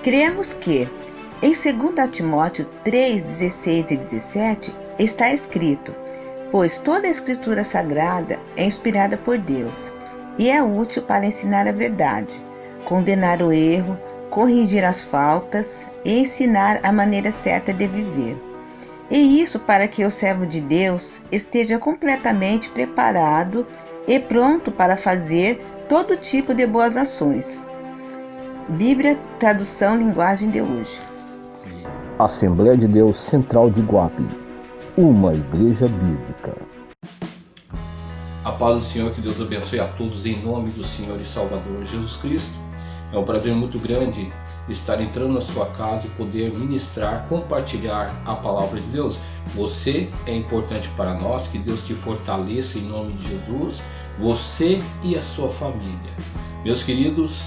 Cremos que, em 2 Timóteo 3, 16 e 17, está escrito: pois toda a Escritura Sagrada é inspirada por Deus e é útil para ensinar a verdade, condenar o erro, corrigir as faltas e ensinar a maneira certa de viver. E isso para que o servo de Deus esteja completamente preparado e pronto para fazer todo tipo de boas ações. Bíblia, tradução linguagem de hoje. Assembleia de Deus Central de Iguape, uma igreja bíblica. A paz do Senhor, que Deus abençoe a todos em nome do Senhor e Salvador Jesus Cristo. É um prazer muito grande estar entrando na sua casa e poder ministrar, compartilhar a palavra de Deus. Você é importante para nós, que Deus te fortaleça em nome de Jesus, você e a sua família. Meus queridos,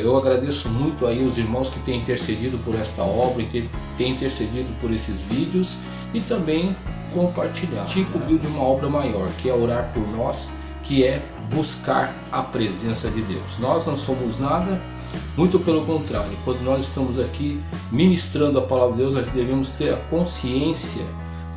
eu agradeço muito aí os irmãos que têm intercedido por esta obra e têm intercedido por esses vídeos e também compartilhar. Te incumbiu de uma obra maior, que é orar por nós, que é buscar a presença de Deus. Nós não somos nada, muito pelo contrário. Quando nós estamos aqui ministrando a palavra de Deus, nós devemos ter a consciência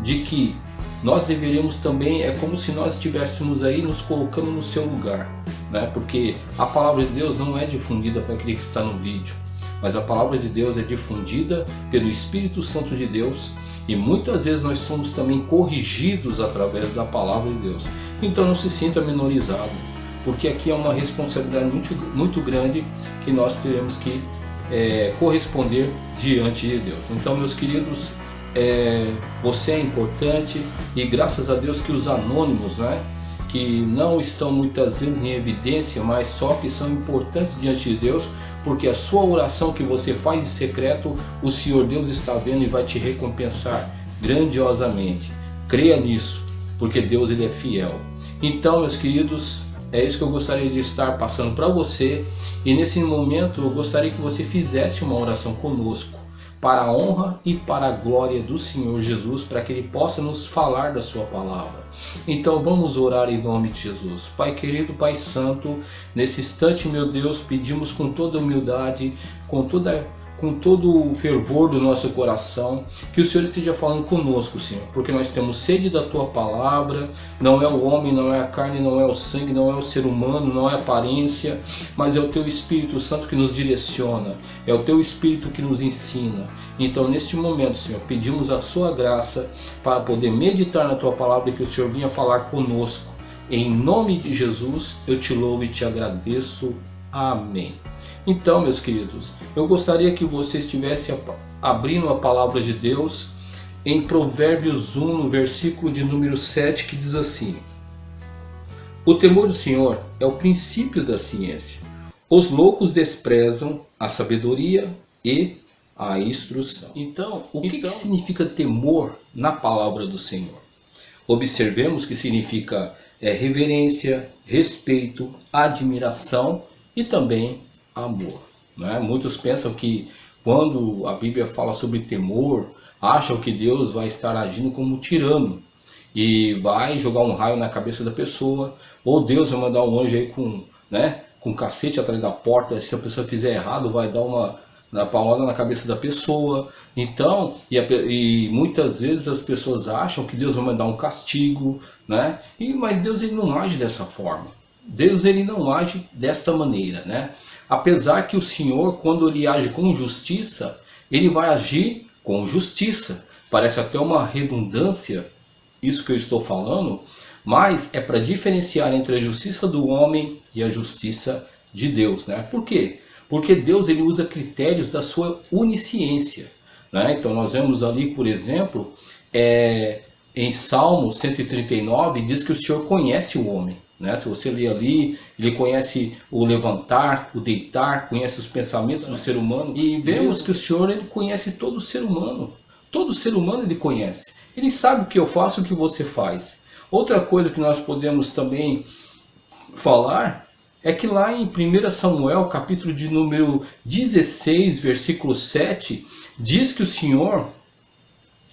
de que nós deveríamos também, é como se nós estivéssemos aí nos colocando no seu lugar, né? Porque a palavra de Deus não é difundida para aquele que está no vídeo, mas a palavra de Deus é difundida pelo Espírito Santo de Deus, e muitas vezes nós somos também corrigidos através da palavra de Deus. Então não se sinta minorizado, porque aqui é uma responsabilidade muito grande que nós teremos que corresponder diante de Deus. Então, meus queridos, você é importante, e graças a Deus que os anônimos, né, que não estão muitas vezes em evidência, mas só que são importantes diante de Deus, porque a sua oração que você faz em secreto, o Senhor Deus está vendo e vai te recompensar grandiosamente. Creia nisso, porque Deus ele é fiel. Então, meus queridos, é isso que eu gostaria de estar passando para você, e nesse momento eu gostaria que você fizesse uma oração conosco, para a honra e para a glória do Senhor Jesus, para que Ele possa nos falar da sua palavra. Então vamos orar em nome de Jesus. Pai querido, Pai santo, nesse instante, meu Deus, pedimos com toda humildade, com todo o fervor do nosso coração, que o Senhor esteja falando conosco, Senhor, porque nós temos sede da Tua palavra. Não é o homem, não é a carne, não é o sangue, não é o ser humano, não é a aparência, mas é o Teu Espírito Santo que nos direciona, é o Teu Espírito que nos ensina. Então neste momento, Senhor, pedimos a Sua graça para poder meditar na Tua palavra e que o Senhor venha falar conosco. Em nome de Jesus, eu te louvo e te agradeço. Amém. Então, meus queridos, eu gostaria que você estivesse abrindo a palavra de Deus em Provérbios 1, no versículo de número 7, que diz assim: o temor do Senhor é o princípio da ciência. Os loucos desprezam a sabedoria e a instrução. Então, o que significa temor na palavra do Senhor? Observemos que significa reverência, respeito, admiração e também amor, né? Muitos pensam que quando a Bíblia fala sobre temor, acham que Deus vai estar agindo como um tirano e vai jogar um raio na cabeça da pessoa, ou Deus vai mandar um anjo aí com um cacete atrás da porta, se a pessoa fizer errado vai dar uma paulada na cabeça da pessoa. Então, e muitas vezes as pessoas acham que Deus vai mandar um castigo, né? Mas Deus ele não age dessa forma. Deus ele não age desta maneira, né? Apesar que o Senhor, quando ele age com justiça, ele vai agir com justiça. Parece até uma redundância isso que eu estou falando, mas é para diferenciar entre a justiça do homem e a justiça de Deus, né? Por quê? Porque Deus ele usa critérios da sua onisciência, né? Então nós vemos ali, por exemplo, em Salmo 139, diz que o Senhor conhece o homem, né? Se você ler ali, ele conhece o levantar, o deitar, conhece os pensamentos do ser humano. E vemos que o Senhor ele conhece todo ser humano. Todo ser humano ele conhece. Ele sabe o que eu faço e o que você faz. Outra coisa que nós podemos também falar é que lá em 1 Samuel, capítulo de número 16, versículo 7, diz que o Senhor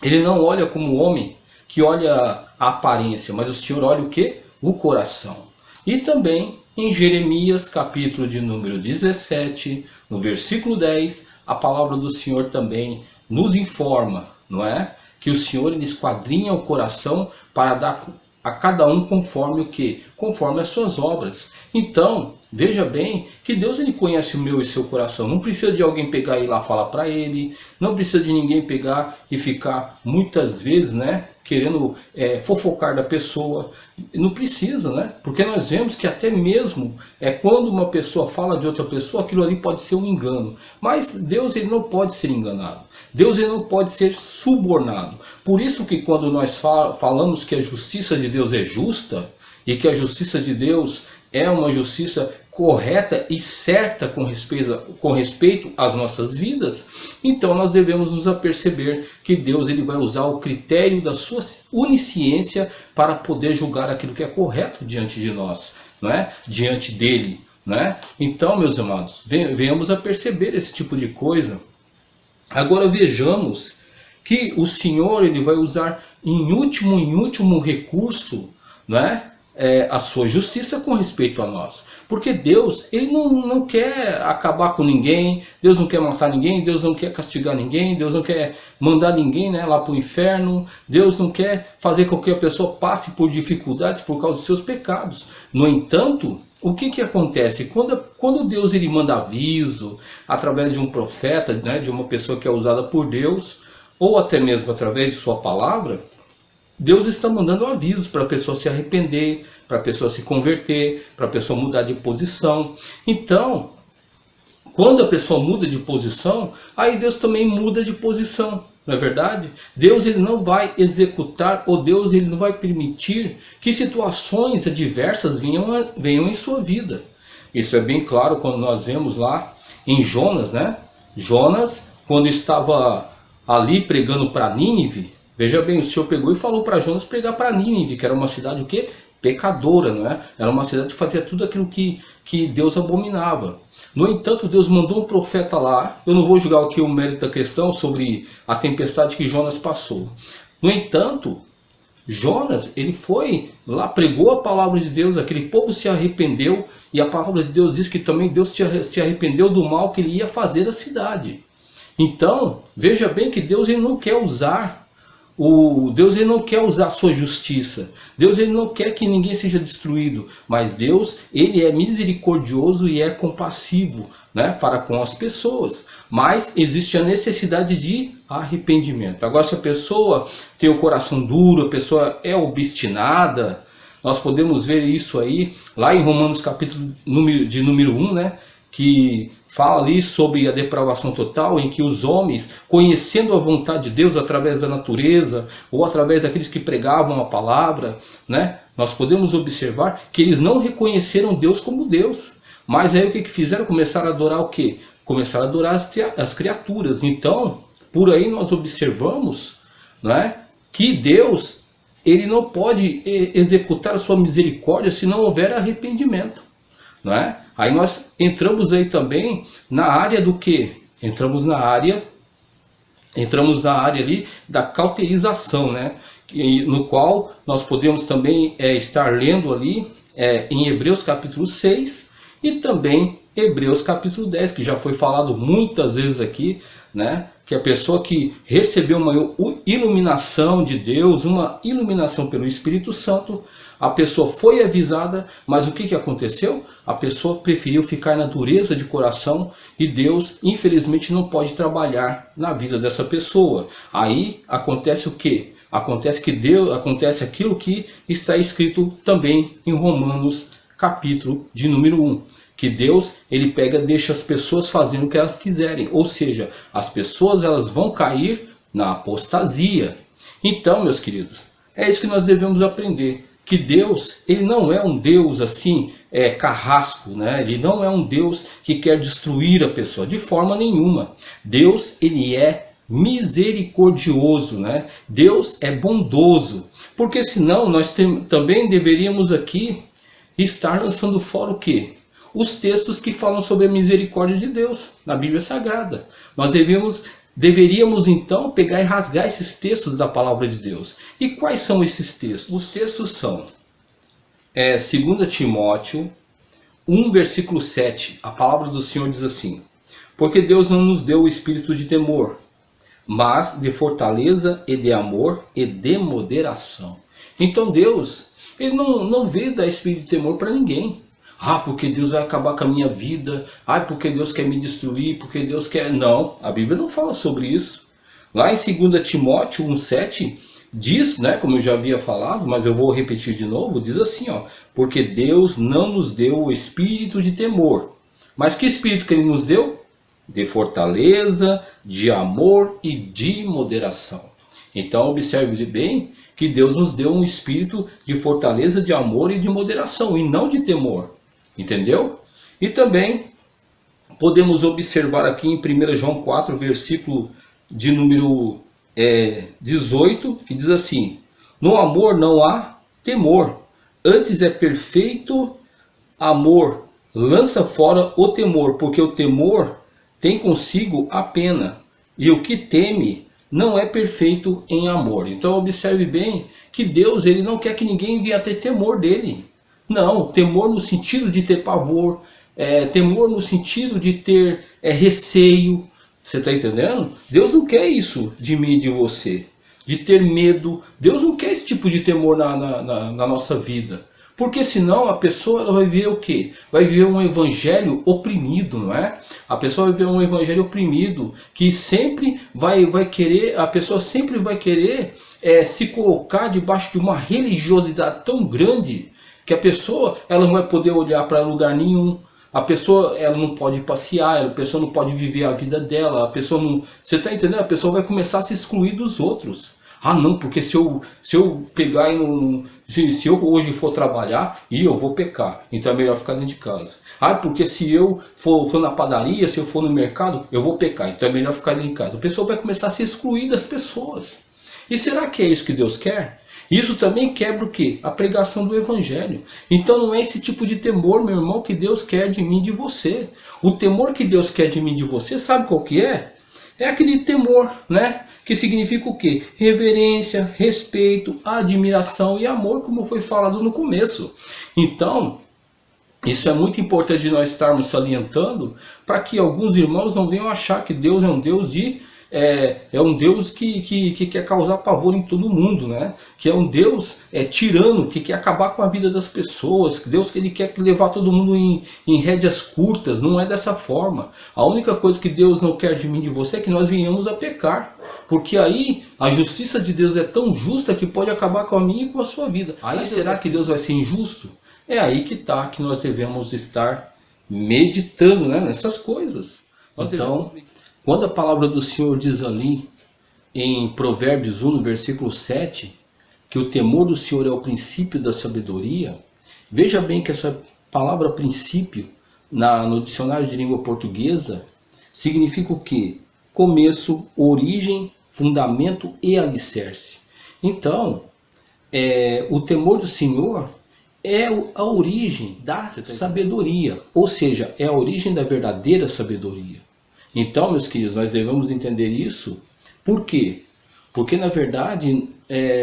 ele não olha como o homem que olha a aparência, mas o Senhor olha o quê? O coração. E também em Jeremias capítulo de número 17, no versículo 10, a palavra do Senhor também nos informa, não é? Que o Senhor ele esquadrinha o coração para dar a cada um conforme o quê? Conforme as suas obras. Então, veja bem que Deus ele conhece o meu e seu coração. Não precisa de alguém pegar e ir lá falar para ele. Não precisa de ninguém pegar e ficar muitas vezes, né, querendo fofocar da pessoa. Não precisa, né? Porque nós vemos que até mesmo quando uma pessoa fala de outra pessoa, aquilo ali pode ser um engano. Mas Deus ele não pode ser enganado. Deus ele não pode ser subornado. Por isso que quando nós falamos que a justiça de Deus é justa, e que a justiça de Deus é uma justiça correta e certa com respeito às nossas vidas, então nós devemos nos aperceber que Deus ele vai usar o critério da sua onisciência para poder julgar aquilo que é correto diante de nós, não é? Diante dele, não é? Então, meus amados, venhamos a perceber esse tipo de coisa. Agora vejamos que o Senhor ele vai usar em último recurso, não é? A sua justiça com respeito a nós. Porque Deus ele não quer acabar com ninguém, Deus não quer matar ninguém, Deus não quer castigar ninguém, Deus não quer mandar ninguém, né, lá para o inferno, Deus não quer fazer com que a pessoa passe por dificuldades por causa dos seus pecados. No entanto, o que acontece? Quando Deus ele manda aviso através de um profeta, né, de uma pessoa que é usada por Deus, ou até mesmo através de sua palavra, Deus está mandando avisos para a pessoa se arrepender, para a pessoa se converter, para a pessoa mudar de posição. Então, quando a pessoa muda de posição, aí Deus também muda de posição, não é verdade? Deus ele não vai executar, ou Deus ele não vai permitir que situações adversas venham em sua vida. Isso é bem claro quando nós vemos lá em Jonas, né? Jonas, quando estava ali pregando para Nínive, veja bem, o Senhor pegou e falou para Jonas pregar para Nínive, que era uma cidade o quê? Pecadora, não é? Era uma cidade que fazia tudo aquilo que Deus abominava. No entanto, Deus mandou um profeta lá. Eu não vou julgar aqui o mérito da questão sobre a tempestade que Jonas passou. No entanto, Jonas, ele foi lá, pregou a palavra de Deus, aquele povo se arrependeu, e a palavra de Deus diz que também Deus se arrependeu do mal que ele ia fazer à cidade. Então, veja bem que Deus ele não quer usar Deus ele não quer usar a sua justiça. Deus ele não quer que ninguém seja destruído, mas Deus ele é misericordioso e é compassivo, né, para com as pessoas. Mas existe a necessidade de arrependimento. Agora, se a pessoa tem o coração duro, a pessoa é obstinada, nós podemos ver isso aí lá em Romanos capítulo número 1, né, que fala ali sobre a depravação total, em que os homens, conhecendo a vontade de Deus através da natureza, ou através daqueles que pregavam a palavra, né, nós podemos observar que eles não reconheceram Deus como Deus. Mas aí o que fizeram? Começaram a adorar o quê? Começaram a adorar as criaturas. Então, por aí nós observamos, né, que Deus ele não pode executar a sua misericórdia se não houver arrependimento. Não é? Aí nós entramos aí também na área do que? Entramos na área ali da cauterização, né? No qual nós podemos também estar lendo ali em Hebreus capítulo 6 e também Hebreus capítulo 10, que já foi falado muitas vezes aqui, né? Que a pessoa que recebeu uma iluminação de Deus, uma iluminação pelo Espírito Santo, a pessoa foi avisada, mas o que aconteceu? A pessoa preferiu ficar na dureza de coração e Deus, infelizmente, não pode trabalhar na vida dessa pessoa. Aí acontece o quê? Acontece aquilo que está escrito também em Romanos, capítulo de número 1. Que Deus, ele deixa as pessoas fazendo o que elas quiserem. Ou seja, as pessoas elas vão cair na apostasia. Então, meus queridos, é isso que nós devemos aprender. Que Deus, ele não é um Deus assim, carrasco, né? Ele não é um Deus que quer destruir a pessoa, de forma nenhuma. Deus, ele é misericordioso, né? Deus é bondoso, porque senão nós também deveríamos aqui estar lançando fora o quê? Os textos que falam sobre a misericórdia de Deus, na Bíblia Sagrada. Nós deveríamos então pegar e rasgar esses textos da palavra de Deus. E quais são esses textos? Os textos são 2 Timóteo 1, versículo 7. A palavra do Senhor diz assim: Porque Deus não nos deu o espírito de temor, mas de fortaleza e de amor e de moderação. Então Deus, Ele não veio dar espírito de temor para ninguém. Ah, porque Deus vai acabar com a minha vida. Ah, porque Deus quer me destruir. Porque Deus quer... Não, a Bíblia não fala sobre isso. Lá em 2 Timóteo 1,7 diz, né, como eu já havia falado, mas eu vou repetir de novo, diz assim, ó, porque Deus não nos deu o espírito de temor. Mas que espírito que Ele nos deu? De fortaleza, de amor e de moderação. Então observe bem que Deus nos deu um espírito de fortaleza, de amor e de moderação, e não de temor. Entendeu? E também podemos observar aqui em 1 João 4, versículo de número 18, que diz assim: no amor não há temor, antes é perfeito amor, lança fora o temor, porque o temor tem consigo a pena, e o que teme não é perfeito em amor. Então observe bem que Deus, Ele não quer que ninguém venha ter temor dele. Não, temor no sentido de ter pavor, temor no sentido de ter receio. Você está entendendo? Deus não quer isso de mim e de você, de ter medo. Deus não quer esse tipo de temor na nossa vida. Porque senão a pessoa ela vai viver o quê? Vai viver um evangelho oprimido, não é? A pessoa vai viver um evangelho oprimido, que sempre vai querer, a pessoa sempre vai querer se colocar debaixo de uma religiosidade tão grande, que a pessoa ela não vai poder olhar para lugar nenhum. A pessoa ela não pode passear, a pessoa não pode viver a vida dela, a pessoa não... Você está entendendo? A pessoa vai começar a se excluir dos outros. Ah não, porque se eu pegar e não... Se eu hoje for trabalhar, e eu vou pecar, então é melhor ficar dentro de casa. Ah, porque se eu for na padaria, se eu for no mercado, eu vou pecar, então é melhor ficar dentro de casa. A pessoa vai começar a se excluir das pessoas. E será que é isso que Deus quer? Isso também quebra o quê? A pregação do Evangelho. Então não é esse tipo de temor, meu irmão, que Deus quer de mim e de você. O temor que Deus quer de mim e de você, sabe qual que é? É aquele temor, né? Que significa o quê? Reverência, respeito, admiração e amor, como foi falado no começo. Então, isso é muito importante nós estarmos salientando, para que alguns irmãos não venham achar que Deus é um Deus de... É um Deus que quer causar pavor em todo mundo, né? Que é um Deus tirano, que quer acabar com a vida das pessoas. Deus que Ele quer levar todo mundo em rédeas curtas. Não é dessa forma. A única coisa que Deus não quer de mim e de você é que nós venhamos a pecar. Porque aí a justiça de Deus é tão justa que pode acabar com a minha e com a sua vida. Aí será que Deus vai ser injusto? É aí que está que nós devemos estar meditando, né, nessas coisas. Então, quando a palavra do Senhor diz ali em Provérbios 1, no versículo 7, que o temor do Senhor é o princípio da sabedoria, veja bem que essa palavra princípio no dicionário de língua portuguesa significa o quê? Começo, origem, fundamento e alicerce. Então, o temor do Senhor é a origem da sabedoria, ou seja, é a origem da verdadeira sabedoria. Então, meus queridos, nós devemos entender isso. Por quê? Porque, na verdade,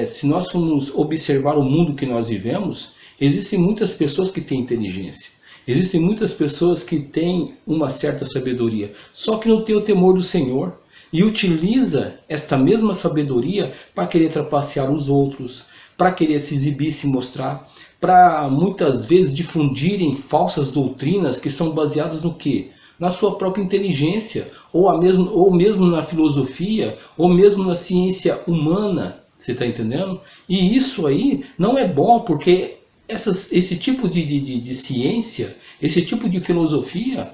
se nós formos observar o mundo que nós vivemos, existem muitas pessoas que têm inteligência. Existem muitas pessoas que têm uma certa sabedoria, só que não tem o temor do Senhor. E utiliza esta mesma sabedoria para querer trapacear os outros, para querer se exibir, se mostrar, para muitas vezes difundirem falsas doutrinas que são baseadas no quê? Na sua própria inteligência, ou mesmo na filosofia, ou mesmo na ciência humana, você está entendendo? E isso aí não é bom, porque esse tipo de ciência, esse tipo de filosofia,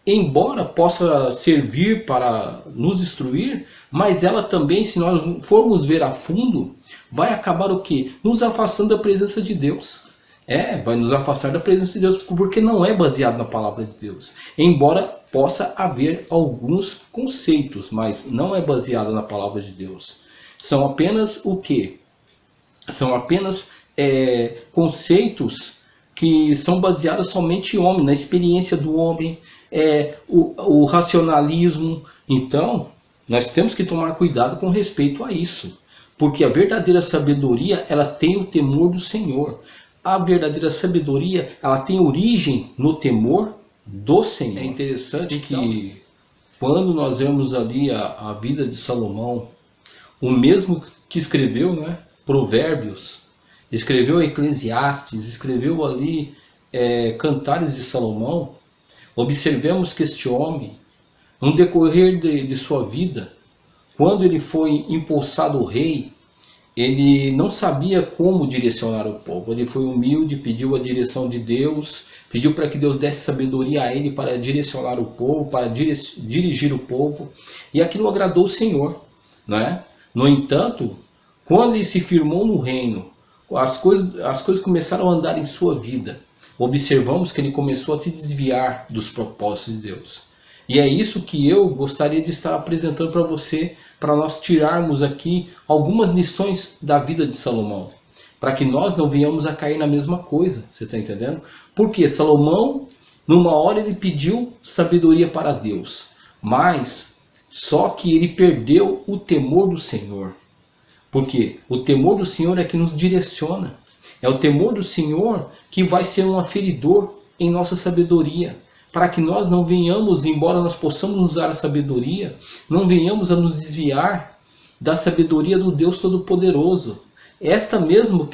embora possa servir para nos instruir, mas ela também, se nós formos ver a fundo, vai acabar o quê? Nos afastando da presença de Deus. Vai nos afastar da presença de Deus, porque não é baseado na palavra de Deus. Embora possa haver alguns conceitos, mas não é baseado na palavra de Deus. São apenas o quê? São apenas conceitos que são baseados somente em homem, na experiência do homem, o racionalismo. Então, nós temos que tomar cuidado com respeito a isso. Porque a verdadeira sabedoria, ela tem o temor do Senhor. A verdadeira sabedoria, ela tem origem no temor do Senhor. É interessante que quando nós vemos ali a vida de Salomão, o mesmo que escreveu, né, Provérbios, escreveu Eclesiastes, escreveu ali Cantares de Salomão, observemos que este homem, no decorrer de sua vida, quando ele foi impulsado rei, ele não sabia como direcionar o povo. Ele foi humilde, pediu a direção de Deus, pediu para que Deus desse sabedoria a ele para direcionar o povo, para dirigir o povo, e aquilo agradou o Senhor, né? No entanto, quando ele se firmou no reino, as coisas começaram a andar em sua vida. Observamos que ele começou a se desviar dos propósitos de Deus. E é isso que eu gostaria de estar apresentando para você, para nós tirarmos aqui algumas lições da vida de Salomão, para que nós não venhamos a cair na mesma coisa, você está entendendo? Porque Salomão, numa hora ele pediu sabedoria para Deus, mas só que ele perdeu o temor do Senhor. Porque o temor do Senhor é que nos direciona, é o temor do Senhor que vai ser um aferidor em nossa sabedoria, para que nós não venhamos, embora nós possamos usar a sabedoria, não venhamos a nos desviar da sabedoria do Deus Todo-Poderoso. Esta mesmo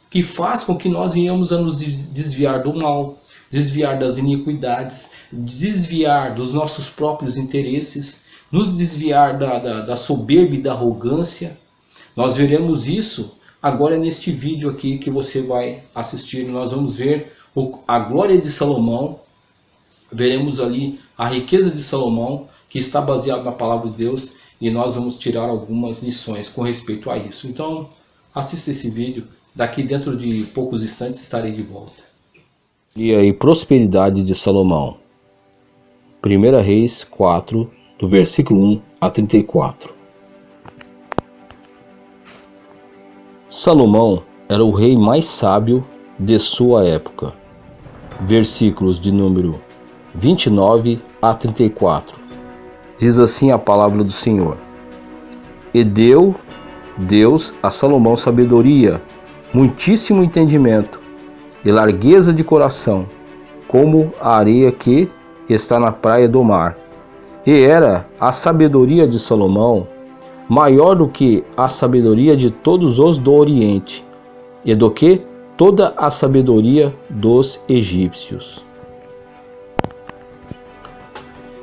que faz com que nós venhamos a nos desviar do mal, desviar das iniquidades, desviar dos nossos próprios interesses, nos desviar da soberba e da arrogância. Nós veremos isso agora neste vídeo aqui que você vai assistir. Nós vamos ver a glória de Salomão. Veremos ali a riqueza de Salomão, que está baseada na palavra de Deus, e nós vamos tirar algumas lições com respeito a isso. Então, assista esse vídeo, daqui dentro de poucos instantes estarei de volta. E aí, prosperidade de Salomão. 1 Reis 4, do versículo 1 a 34. Salomão era o rei mais sábio de sua época. Versículos de número 29 a 34. Diz assim a palavra do Senhor: E deu Deus a Salomão sabedoria, muitíssimo entendimento e largueza de coração, como a areia que está na praia do mar. E era a sabedoria de Salomão maior do que a sabedoria de todos os do Oriente, e do que toda a sabedoria dos egípcios.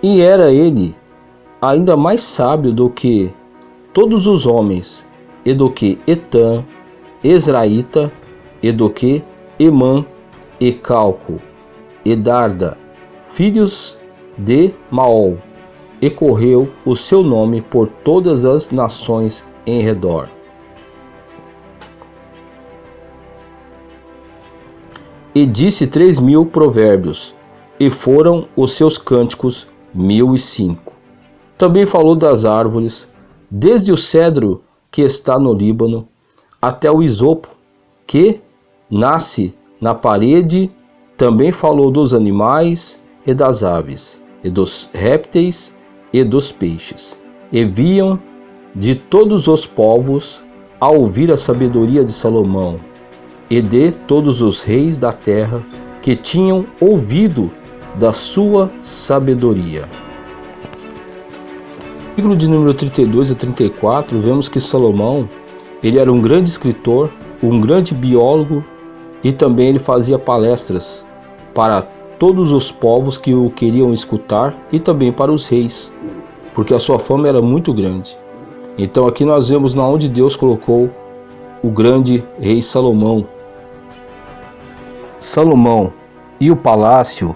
E era ele ainda mais sábio do que todos os homens, e do que Etã, Ezraíta, e do que Emã, e Calco, e Darda, filhos de Maol, e correu o seu nome por todas as nações em redor. E disse 3.000 provérbios, e foram os seus cânticos 1.005. Também falou das árvores, desde o cedro que está no Líbano, até o isopo que nasce na parede. Também falou dos animais e das aves, e dos répteis e dos peixes. E viam de todos os povos a ouvir a sabedoria de Salomão, e de todos os reis da terra que tinham ouvido da sua sabedoria. No versículo de número 32 a 34, vemos que Salomão, ele era um grande escritor, um grande biólogo, e também ele fazia palestras para todos os povos que o queriam escutar, e também para os reis, porque a sua fama era muito grande. Então aqui nós vemos na onde Deus colocou o grande rei Salomão. Salomão e o palácio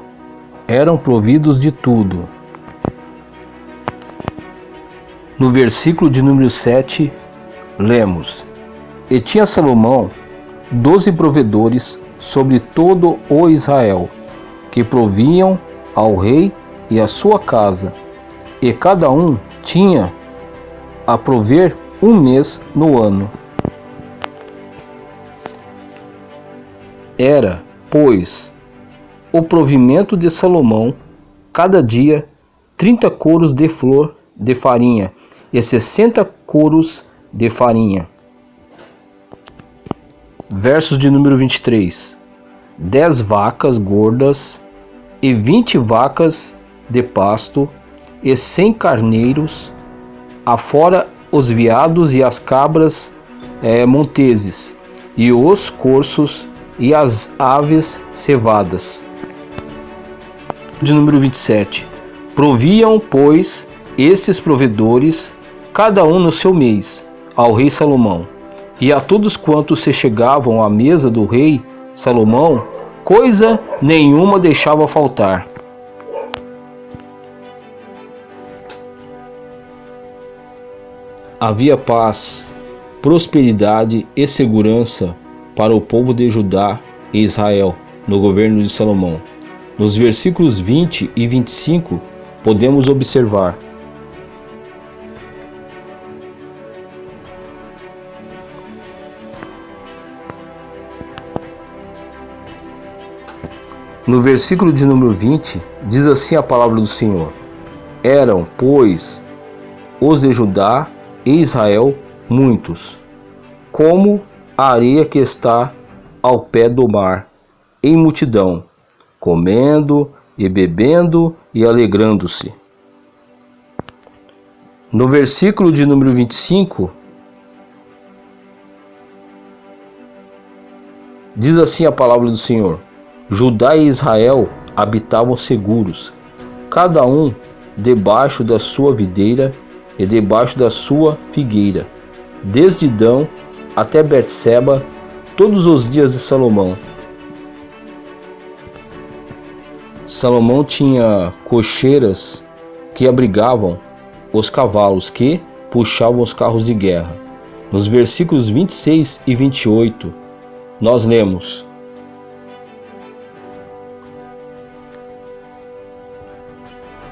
eram providos de tudo. No versículo de número 7, lemos: E tinha Salomão 12 provedores sobre todo o Israel, que proviam ao rei e à sua casa, e cada um tinha a prover um mês no ano. Era, pois, o provimento de Salomão cada dia 30 coros de flor de farinha e 60 coros de farinha. Versos de número 23. 10 vacas gordas e 20 vacas de pasto e 100 carneiros, afora os veados e as cabras monteses, e os corços e as aves cevadas. De número 27. Proviam, pois, estes provedores, cada um no seu mês, ao rei Salomão, e a todos quantos se chegavam à mesa do rei Salomão, coisa nenhuma deixava faltar. Havia paz, prosperidade e segurança para o povo de Judá e Israel no governo de Salomão. Nos versículos 20 e 25 podemos observar: no versículo de número 20, diz assim a palavra do Senhor: eram, pois, os de Judá e Israel muitos, como a areia que está ao pé do mar, em multidão, comendo e bebendo e alegrando-se. No versículo de número 25, diz assim a palavra do Senhor: Judá e Israel habitavam seguros, cada um debaixo da sua videira e debaixo da sua figueira, desde Dã até Betseba, todos os dias de Salomão. Salomão tinha cocheiras que abrigavam os cavalos que puxavam os carros de guerra. Nos versículos 26 e 28, nós lemos: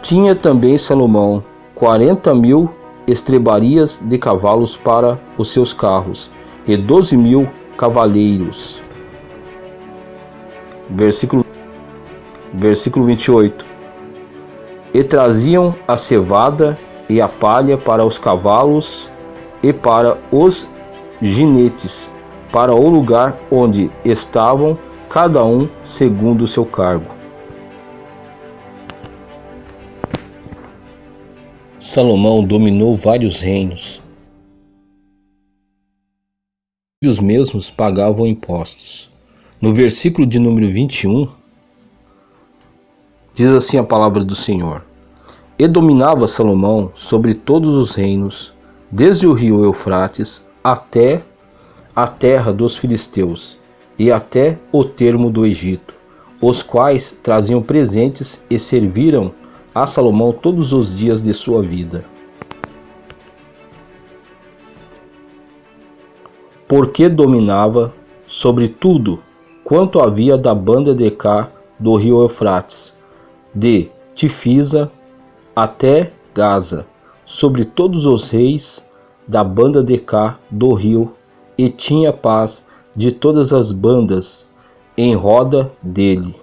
tinha também Salomão 40.000 estrebarias de cavalos para os seus carros, e 12.000 cavaleiros. Versículo 28. E traziam a cevada e a palha para os cavalos e para os jinetes, para o lugar onde estavam, cada um segundo o seu cargo. Salomão dominou vários reinos. E os mesmos pagavam impostos. No versículo de número 21, diz assim a palavra do Senhor: e dominava Salomão sobre todos os reinos, desde o rio Eufrates até a terra dos filisteus, e até o termo do Egito, os quais traziam presentes e serviram a Salomão todos os dias de sua vida. Porque dominava sobre tudo quanto havia da banda de cá do rio Eufrates, de Tifisa até Gaza, sobre todos os reis da banda de cá do rio, e tinha paz de todas as bandas em roda dele.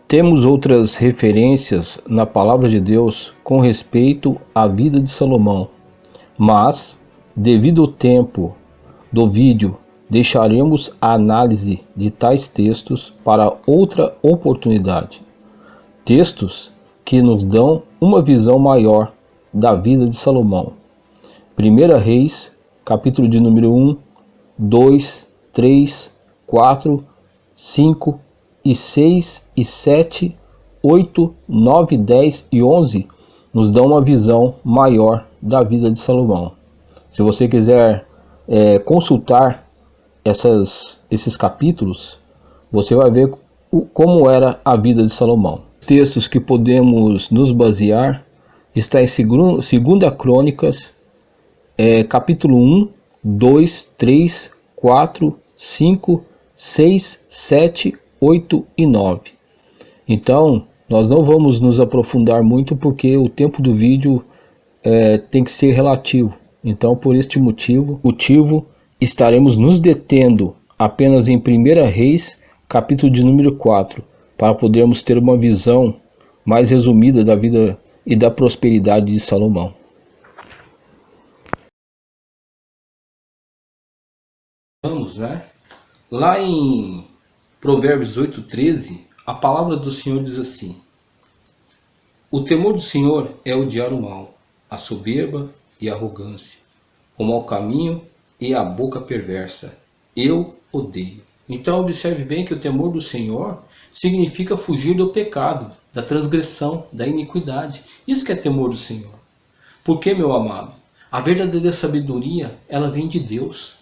Temos outras referências na palavra de Deus com respeito à vida de Salomão, mas, devido ao tempo do vídeo, deixaremos a análise de tais textos para outra oportunidade. Textos que nos dão uma visão maior da vida de Salomão. 1 Reis, capítulo de número 1, 2, 3, 4, 5 e 6 e 7, 8, 9, 10 e 11 nos dão uma visão maior da vida de Salomão. Se você quiser consultar esses capítulos, você vai ver como era a vida de Salomão. Textos que podemos nos basear está em 2 Crônicas, capítulo 1, 2, 3, 4, 5, 6, 7, 8 e 9. Então, nós não vamos nos aprofundar muito porque o tempo do vídeo tem que ser relativo. Então, por este motivo, estaremos nos detendo apenas em 1 Reis, capítulo de número 4, para podermos ter uma visão mais resumida da vida e da prosperidade de Salomão. Vamos, né? Lá em Provérbios 8:13, a palavra do Senhor diz assim: O temor do Senhor é odiar o mal, a soberba e a arrogância, o mau caminho e a boca perversa. Eu odeio. Então observe bem que o temor do Senhor significa fugir do pecado, da transgressão, da iniquidade. Isso que é temor do Senhor. Por que, meu amado? A verdadeira sabedoria, ela vem de Deus.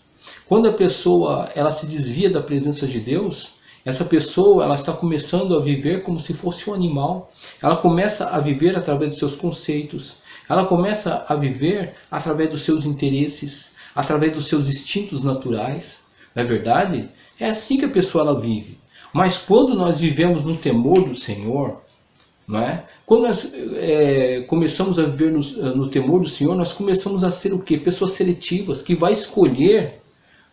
Quando a pessoa ela se desvia da presença de Deus, essa pessoa ela está começando a viver como se fosse um animal. Ela começa a viver através dos seus conceitos. Ela começa a viver através dos seus interesses, através dos seus instintos naturais. Não é verdade? É assim que a pessoa ela vive. Mas quando nós vivemos no temor do Senhor, não é? Quando nós começamos a viver no temor do Senhor, nós começamos a ser o quê? Pessoas seletivas, que vai escolher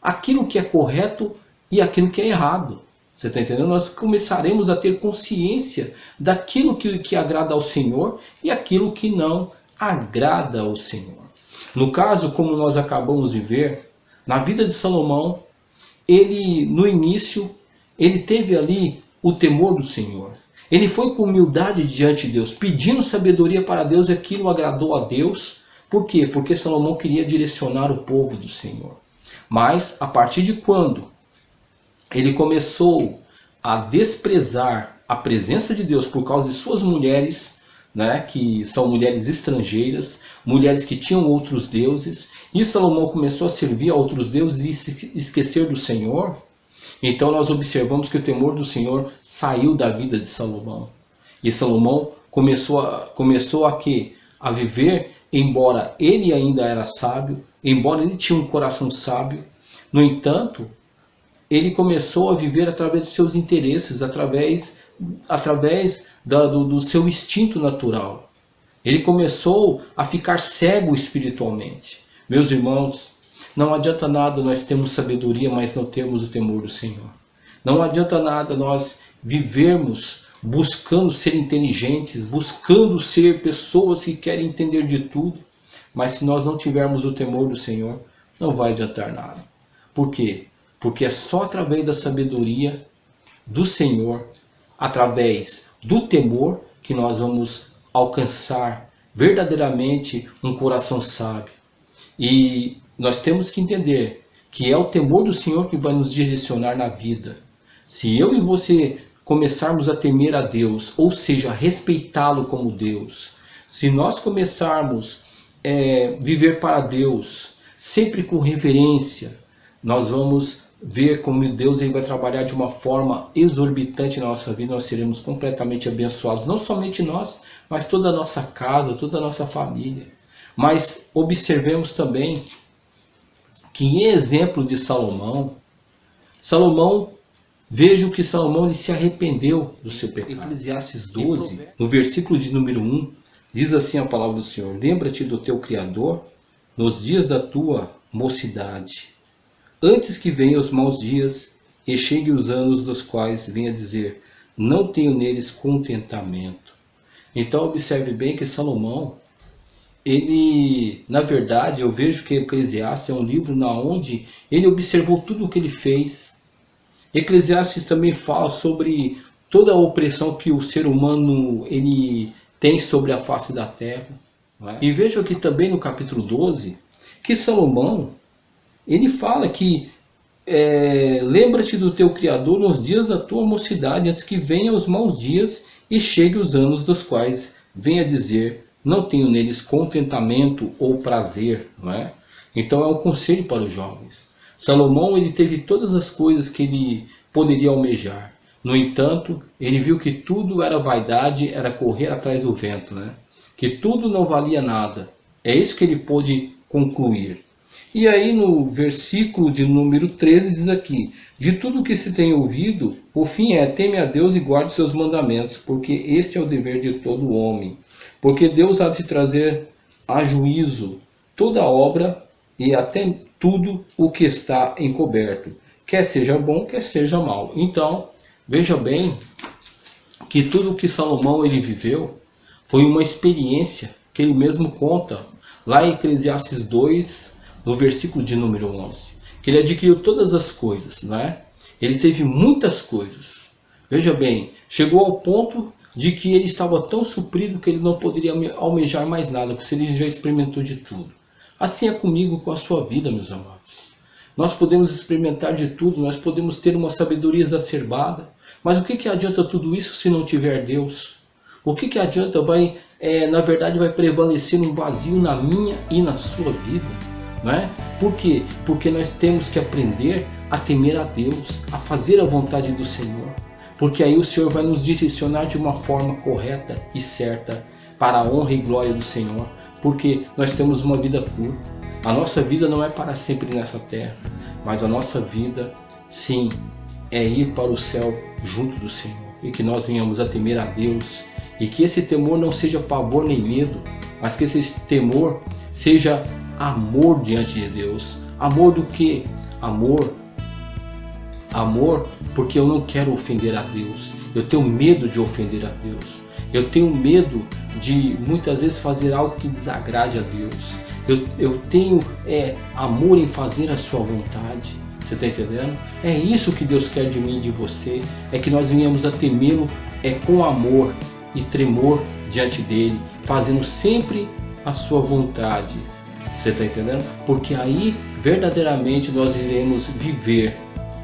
aquilo que é correto e aquilo que é errado. Você está entendendo? Nós começaremos a ter consciência daquilo que agrada ao Senhor e aquilo que não agrada ao Senhor. No caso, como nós acabamos de ver, na vida de Salomão, ele no início, ele teve ali o temor do Senhor. Ele foi com humildade diante de Deus, pedindo sabedoria para Deus, e aquilo agradou a Deus. Por quê? Porque Salomão queria direcionar o povo do Senhor. Mas, a partir de quando ele começou a desprezar a presença de Deus por causa de suas mulheres, né, que são mulheres estrangeiras, mulheres que tinham outros deuses, e Salomão começou a servir a outros deuses e se esquecer do Senhor, então nós observamos que o temor do Senhor saiu da vida de Salomão. E Salomão começou a viver, embora ele ainda era sábio, embora ele tinha um coração sábio, no entanto, ele começou a viver através dos seus interesses, através do seu instinto natural. Ele começou a ficar cego espiritualmente. Meus irmãos, não adianta nada nós termos sabedoria, mas não termos o temor do Senhor. Não adianta nada nós vivermos buscando ser inteligentes, buscando ser pessoas que querem entender de tudo, mas se nós não tivermos o temor do Senhor, não vai adiantar nada. Por quê? Porque é só através da sabedoria do Senhor, através do temor, que nós vamos alcançar verdadeiramente um coração sábio. E nós temos que entender que é o temor do Senhor que vai nos direcionar na vida. Se eu e você começarmos a temer a Deus, ou seja, respeitá-lo como Deus, se nós começarmos a viver para Deus, sempre com reverência, nós vamos ver como Deus ele vai trabalhar de uma forma exorbitante na nossa vida. Nós seremos completamente abençoados, não somente nós, mas toda a nossa casa, toda a nossa família. Mas observemos também que em exemplo de Salomão, vejo que Salomão ele se arrependeu do seu pecado. Eclesiastes 12, no versículo de número 1, diz assim a palavra do Senhor: lembra-te do teu Criador nos dias da tua mocidade, antes que venham os maus dias e cheguem os anos dos quais venha dizer, não tenho neles contentamento. Então observe bem que Salomão, ele, na verdade, eu vejo que Eclesiastes é um livro onde ele observou tudo o que ele fez. Eclesiastes também fala sobre toda a opressão que o ser humano ele tem sobre a face da terra. Não é? E vejo aqui também no capítulo 12 que Salomão, ele fala que lembra-te do teu Criador nos dias da tua mocidade, antes que venham os maus dias e cheguem os anos dos quais venha dizer, não tenho neles contentamento ou prazer. Não é? Então é um conselho para os jovens. Salomão ele teve todas as coisas que ele poderia almejar. No entanto, ele viu que tudo era vaidade, era correr atrás do vento, né? Que tudo não valia nada. É isso que ele pôde concluir. E aí no versículo de número 13 diz aqui, de tudo que se tem ouvido, o fim é, teme a Deus e guarde seus mandamentos, porque este é o dever de todo homem. Porque Deus há de trazer a juízo toda obra e até tudo o que está encoberto, quer seja bom, quer seja mal. Então, veja bem que tudo o que Salomão ele viveu foi uma experiência que ele mesmo conta lá em Eclesiastes 2, no versículo de número 11, que ele adquiriu todas as coisas, né? Ele teve muitas coisas. Veja bem, chegou ao ponto de que ele estava tão suprido que ele não poderia almejar mais nada, porque ele já experimentou de tudo. Assim é comigo, com a sua vida, meus amados. Nós podemos experimentar de tudo, nós podemos ter uma sabedoria exacerbada, mas o que adianta tudo isso se não tiver Deus? O que adianta, na verdade, vai prevalecer um vazio na minha e na sua vida? Não é? Por quê? Porque nós temos que aprender a temer a Deus, a fazer a vontade do Senhor. Porque aí o Senhor vai nos direcionar de uma forma correta e certa para a honra e glória do Senhor. Porque nós temos uma vida curta. A nossa vida não é para sempre nessa terra, mas a nossa vida, sim, é ir para o céu junto do Senhor. E que nós venhamos a temer a Deus. E que esse temor não seja pavor nem medo, mas que esse temor seja amor diante de Deus. Amor do quê? Amor porque eu não quero ofender a Deus. Eu tenho medo de ofender a Deus. Eu tenho medo de muitas vezes fazer algo que desagrade a Deus. Eu tenho amor em fazer a sua vontade. Você está entendendo? É isso que Deus quer de mim e de você. É que nós venhamos a temê-lo com amor e tremor diante dele, fazendo sempre a sua vontade. Você está entendendo? Porque aí verdadeiramente nós iremos viver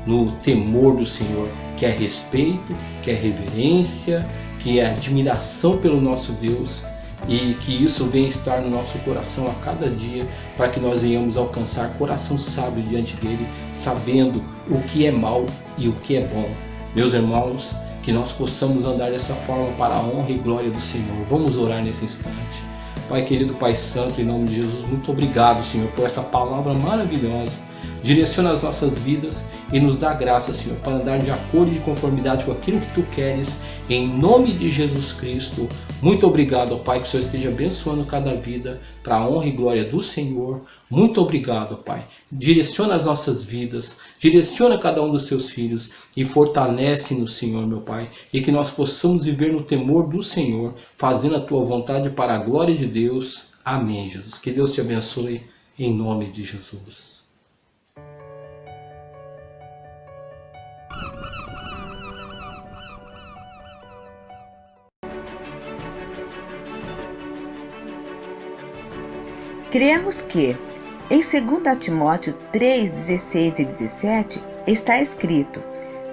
no temor do Senhor, que é respeito, que é reverência, que é admiração pelo nosso Deus, e que isso venha estar no nosso coração a cada dia, para que nós venhamos alcançar coração sábio diante dele, sabendo o que é mal e o que é bom. Meus irmãos, que nós possamos andar dessa forma para a honra e glória do Senhor. Vamos orar nesse instante. Pai querido, Pai santo, em nome de Jesus, muito obrigado, Senhor, por essa palavra maravilhosa. Direciona as nossas vidas e nos dá graça, Senhor, para andar de acordo e de conformidade com aquilo que Tu queres, em nome de Jesus Cristo. Muito obrigado, ó Pai, que o Senhor esteja abençoando cada vida para a honra e glória do Senhor. Muito obrigado, ó Pai. Direciona as nossas vidas, direciona cada um dos Teus filhos e fortalece-nos, Senhor, meu Pai, e que nós possamos viver no temor do Senhor, fazendo a Tua vontade para a glória de Deus. Amém, Jesus. Que Deus te abençoe em nome de Jesus. Cremos que, em 2 Timóteo 3, 16 e 17, está escrito: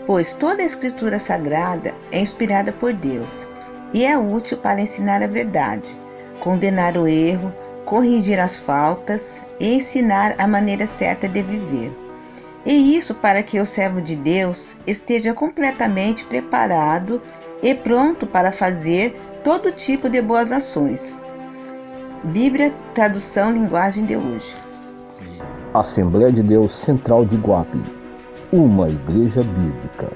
pois toda a Escritura Sagrada é inspirada por Deus e é útil para ensinar a verdade, condenar o erro, corrigir as faltas e ensinar a maneira certa de viver. E isso para que o servo de Deus esteja completamente preparado e pronto para fazer todo tipo de boas ações. Bíblia, tradução, linguagem de hoje. Assembleia de Deus Central de Iguape, uma igreja bíblica.